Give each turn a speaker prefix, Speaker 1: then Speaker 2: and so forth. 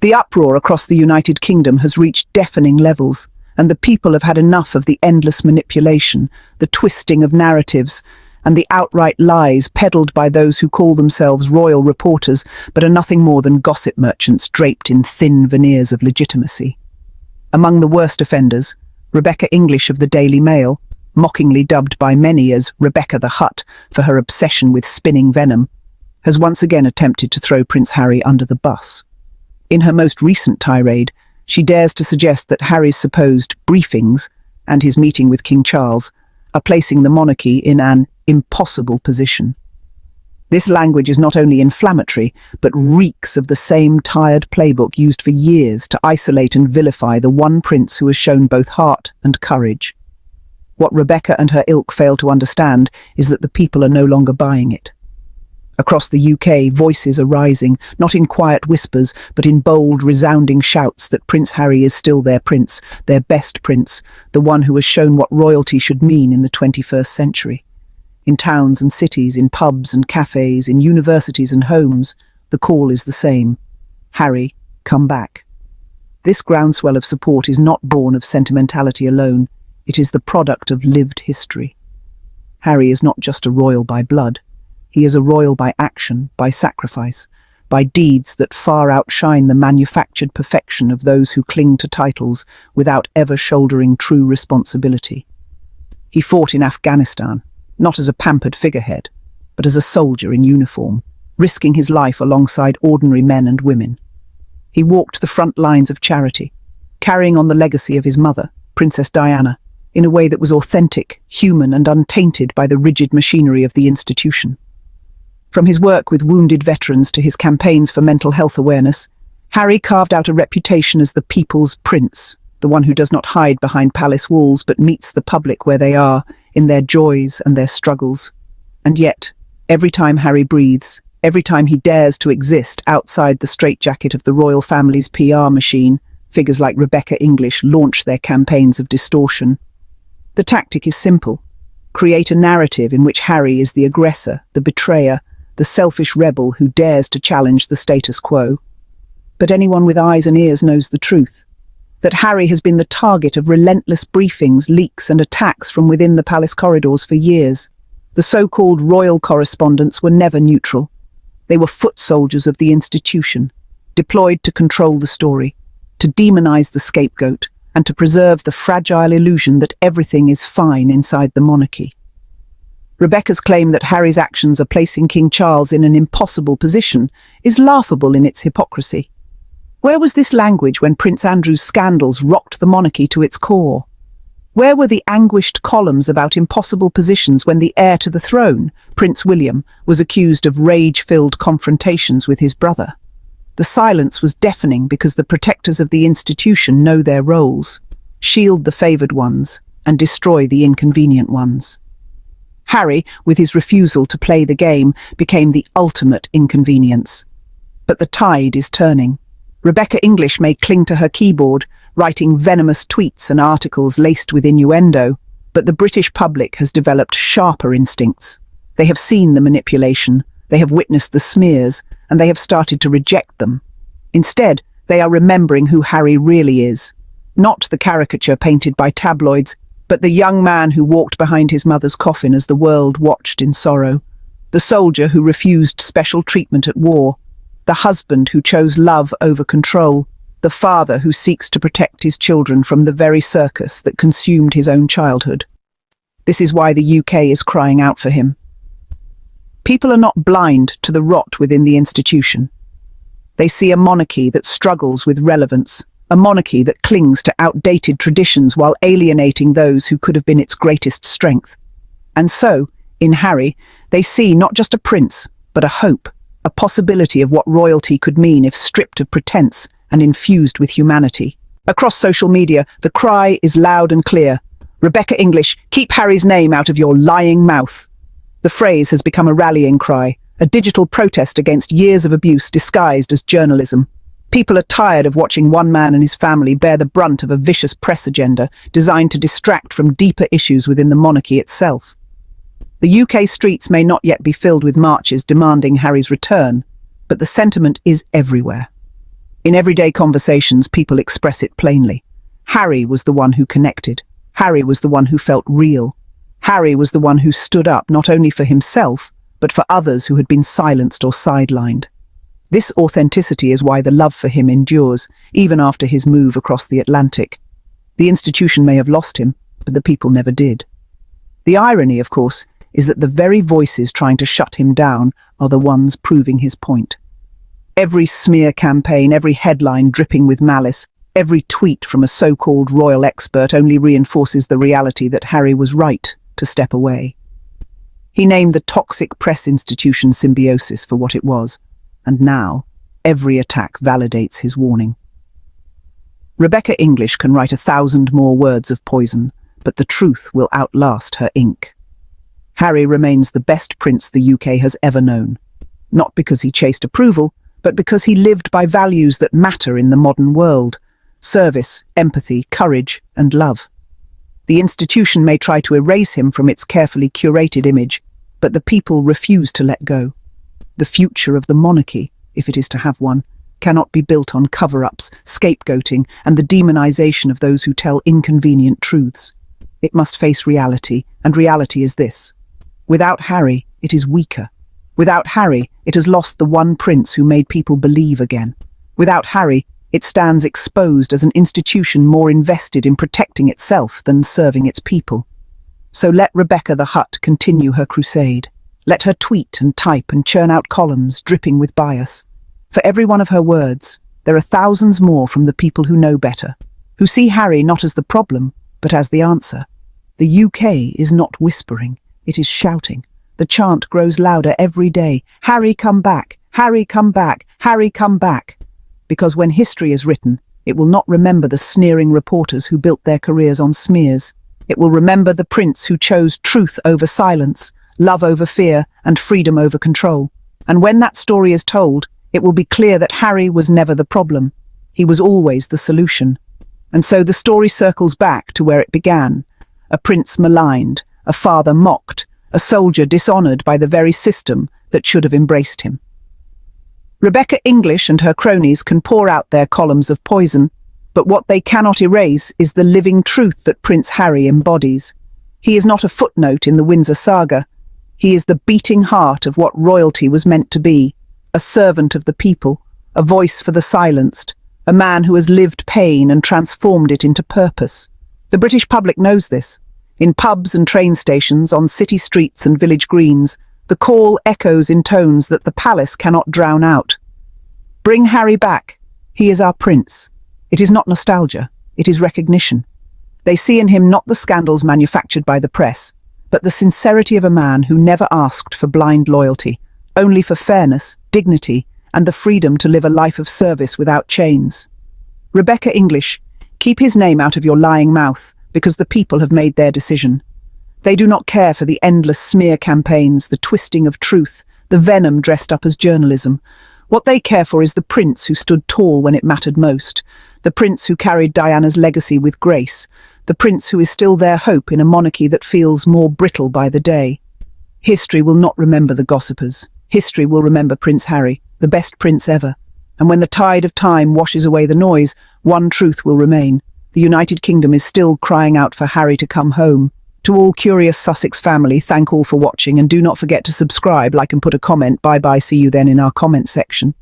Speaker 1: The uproar across the United Kingdom has reached deafening levels, and the people have had enough of the endless manipulation, the twisting of narratives, and the outright lies peddled by those who call themselves royal reporters but are nothing more than gossip merchants draped in thin veneers of legitimacy. Among the worst offenders, Rebecca English of the Daily Mail, mockingly dubbed by many as Rebecca the Hutt for her obsession with spinning venom, has once again attempted to throw Prince Harry under the bus. In her most recent tirade, she dares to suggest that Harry's supposed briefings and his meeting with King Charles are placing the monarchy in an impossible position. This language is not only inflammatory, but reeks of the same tired playbook used for years to isolate and vilify the one prince who has shown both heart and courage. What Rebecca and her ilk fail to understand is that the people are no longer buying it. Across the UK, voices are rising, not in quiet whispers, but in bold, resounding shouts that Prince Harry is still their prince, their best prince, the one who has shown what royalty should mean in the 21st century. In towns and cities, in pubs and cafes, in universities and homes, the call is the same. Harry, come back. This groundswell of support is not born of sentimentality alone. It is the product of lived history. Harry is not just a royal by blood. He is a royal by action, by sacrifice, by deeds that far outshine the manufactured perfection of those who cling to titles without ever shouldering true responsibility. He fought in Afghanistan, not as a pampered figurehead, but as a soldier in uniform, risking his life alongside ordinary men and women. He walked the front lines of charity, carrying on the legacy of his mother, Princess Diana, in a way that was authentic, human, and untainted by the rigid machinery of the institution. From his work with wounded veterans to his campaigns for mental health awareness, Harry carved out a reputation as the people's prince, the one who does not hide behind palace walls but meets the public where they are, in their joys and their struggles. And yet, every time Harry breathes, every time he dares to exist outside the straitjacket of the royal family's PR machine, figures like Rebecca English launch their campaigns of distortion. The tactic is simple. Create a narrative in which Harry is the aggressor, the betrayer, the selfish rebel who dares to challenge the status quo. But anyone with eyes and ears knows the truth, that Harry has been the target of relentless briefings, leaks and attacks from within the palace corridors for years. The so-called royal correspondents were never neutral. They were foot soldiers of the institution, deployed to control the story, to demonize the scapegoat, and to preserve the fragile illusion that everything is fine inside the monarchy. Rebecca's claim that Harry's actions are placing King Charles in an impossible position is laughable in its hypocrisy. Where was this language when Prince Andrew's scandals rocked the monarchy to its core? Where were the anguished columns about impossible positions when the heir to the throne, Prince William, was accused of rage-filled confrontations with his brother? The silence was deafening because the protectors of the institution know their roles, shield the favoured ones, and destroy the inconvenient ones. Harry, with his refusal to play the game, became the ultimate inconvenience. But the tide is turning. Rebecca English may cling to her keyboard, writing venomous tweets and articles laced with innuendo, but the British public has developed sharper instincts. They have seen the manipulation, they have witnessed the smears, and they have started to reject them. Instead, they are remembering who Harry really is. Not the caricature painted by tabloids, but the young man who walked behind his mother's coffin as the world watched in sorrow. The soldier who refused special treatment at war. The husband who chose love over control. The father who seeks to protect his children from the very circus that consumed his own childhood. This is why the UK is crying out for him. People are not blind to the rot within the institution. They see a monarchy that struggles with relevance, a monarchy that clings to outdated traditions while alienating those who could have been its greatest strength. And so, in Harry, they see not just a prince, but a hope, a possibility of what royalty could mean if stripped of pretense and infused with humanity. Across social media, the cry is loud and clear. Rebecca English, keep Harry's name out of your lying mouth. The phrase has become a rallying cry, a digital protest against years of abuse disguised as journalism. People are tired of watching one man and his family bear the brunt of a vicious press agenda designed to distract from deeper issues within the monarchy itself. The UK streets may not yet be filled with marches demanding Harry's return, but the sentiment is everywhere. In everyday conversations, people express it plainly. Harry was the one who connected. Harry was the one who felt real. Harry was the one who stood up not only for himself, but for others who had been silenced or sidelined. This authenticity is why the love for him endures, even after his move across the Atlantic. The institution may have lost him, but the people never did. The irony, of course, is that the very voices trying to shut him down are the ones proving his point. Every smear campaign, every headline dripping with malice, every tweet from a so-called royal expert only reinforces the reality that Harry was right to step away. He named the toxic press institution symbiosis for what it was, and now every attack validates his warning. Rebecca English can write 1,000 more words of poison, but the truth will outlast her ink. Harry remains the best prince the UK has ever known, not because he chased approval, but because he lived by values that matter in the modern world: service, empathy, courage, and love. The institution may try to erase him from its carefully curated image, but the people refuse to let go. The future of the monarchy, if it is to have one, cannot be built on cover-ups, scapegoating, and the demonization of those who tell inconvenient truths. It must face reality, and reality is this: without Harry, it is weaker. Without Harry, it has lost the one prince who made people believe again. Without Harry, it stands exposed as an institution more invested in protecting itself than serving its people. So let Rebecca the Hutt continue her crusade. Let her tweet and type and churn out columns dripping with bias. For every one of her words, there are thousands more from the people who know better, who see Harry not as the problem, but as the answer. The UK is not whispering, it is shouting. The chant grows louder every day: Harry, come back! Harry, come back! Harry, come back! Because when history is written, it will not remember the sneering reporters who built their careers on smears. It will remember the prince who chose truth over silence, love over fear, and freedom over control. And when that story is told, it will be clear that Harry was never the problem. He was always the solution. And so the story circles back to where it began: a prince maligned, a father mocked, a soldier dishonored by the very system that should have embraced him. Rebecca English and her cronies can pour out their columns of poison, but what they cannot erase is the living truth that Prince Harry embodies. He is not a footnote in the Windsor saga. He is the beating heart of what royalty was meant to be: a servant of the people, a voice for the silenced, a man who has lived pain and transformed it into purpose. The British public knows this. In pubs and train stations, on city streets and village greens, the call echoes in tones that the palace cannot drown out. Bring Harry back. He is our prince. It is not nostalgia, it is recognition. They see in him not the scandals manufactured by the press, but the sincerity of a man who never asked for blind loyalty, only for fairness, dignity, and the freedom to live a life of service without chains. Rebecca English, keep his name out of your lying mouth, because the people have made their decision. They do not care for the endless smear campaigns, the twisting of truth, the venom dressed up as journalism. What they care for is the prince who stood tall when it mattered most, the prince who carried Diana's legacy with grace, the prince who is still their hope in a monarchy that feels more brittle by the day. History will not remember the gossipers. History will remember Prince Harry, the best prince ever. And when the tide of time washes away the noise, one truth will remain: the United Kingdom is still crying out for Harry to come home. To all curious Sussex family, thank all for watching, and do not forget to subscribe, like and put a comment. Bye bye, see you then in our comment section.